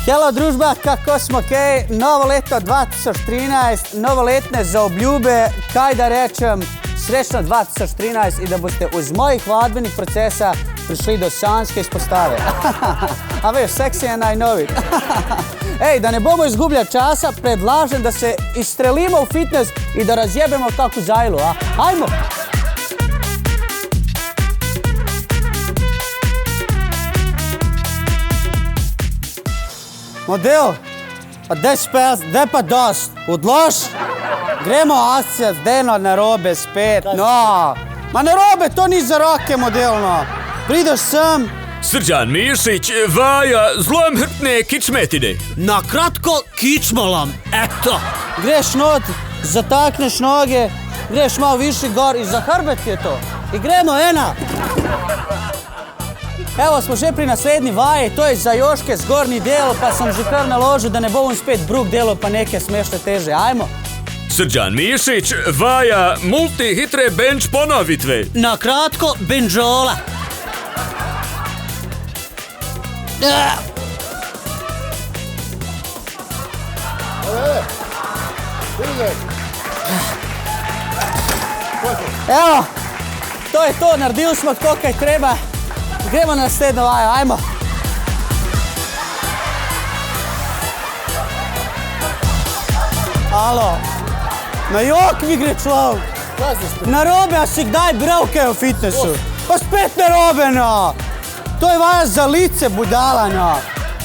Hello družba, kako smo kaj? Novo leto 2013, novoletne zaobljube, kaj da rečem, srečno 2013 in da boste iz mojih vadbenih procesa prišli do sanjske izpostave. A veš, seksi je najnovit. Ej, da ne bomo izgubljati časa, predlažem, da se izstrelimo v fitness in da razjebemo kako zajlu, a? Ajmo! Model, pa daj pa dost, odlož. Gremo akcija, zdajno narobe spet, no. Ma narobe, to ni za roke modelno. Prideš sem. Srđan Mišić, Vaja, zlom hrtne kičmetine. Na kratko kičmalam, eto. Greš not, zatakneš noge, greš malo više gor i za hrbet je to. I gremo, ena. Evo smo že pri naslednji vaji, to je za Joške zgornji del, pa sam že kar naložil, da ne bom spet bruk delo pa neke smešne teže. Ajmo. Srđan Mišić, Vaja, multihitre bench ponovitve. Na kratko, benžola. Evo, to je to, naredili smo tako kaj treba. Gremo na naslednjo vajo, ajmo. Alo, na jok mi gre človek. Narobe, a si kdaj bral kaj v fitnessu? Pa spet narobe, no. To je vaja za lice, budala, no.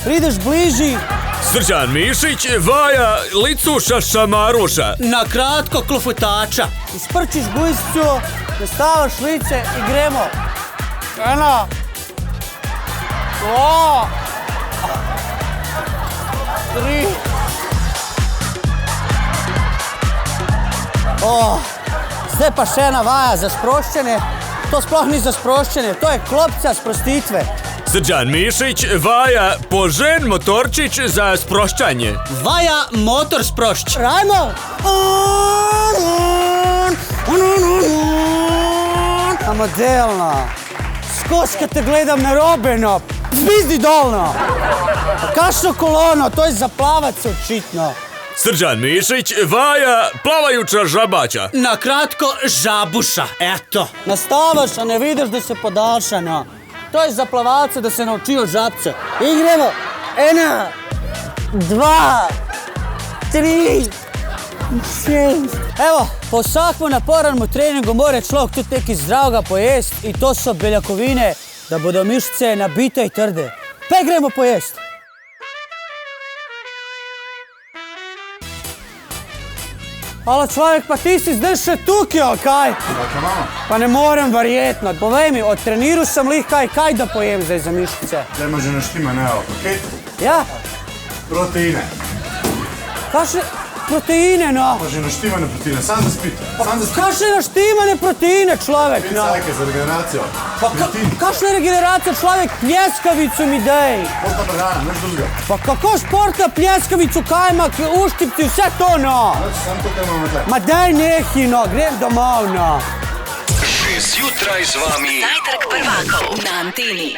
Prideš bliži. Srđan Mišić, Vaja, licuša šamaruša. Na kratko, klofutača. Isprčiš guzicu, nastavaš lice i gremo. Eno. O! 3. O! Zdaj pa še ena vaja za sproščenje. To sploh ni za sproščenje, to je klopca sprostitve. Srđan Mišić, Vaja, požen motorčić za sprošćanje. Vaja, motor sprošć. Rajmo! A modelno. Skos kad te gledam narobe, no. Pizdi dolno. Kašno kolono, to je za plavac očitno. Srđan Mišić, Vaja, plavajuća žabaća. Na kratko, žabuša, eto. Nastavaš, a ne vidiš da se podaša, no. To je za plavalce da se naučijo žabca. I gremo. 1, 2, 3, 6. Evo, po vsakmu napornemu treningu mora človek tudi nekaj zdravega pojest i to so beljakovine, da bodo mišice nabite i trde. Pa gremo pojest. Alo človek, pa ti si zdaj še tukaj, ali kaj? Pa ne morem verjetno. Povej mi, odtreniral sem lih kaj da pojem zdaj za mišice? Zdaj ima že naštimane, evo, paket. Ja? Proteine. Kakšne proteine, no? Ima že naštimane proteine, sam da spite. Kakšne naštimane proteine, človek, no? Sajke za regeneracijo. Kakšna regeneracija, človek, pljeskavicu mi dej. Sportna prehrana, nič drugega. Pa kako športna pljeskavicu, kajmak, uštipci, vse to, no? Sam tukaj imamo tle. Ma daj nehi, no, grem domov, no. Že zjutraj z vami Zajtrk prvakov na Anteni.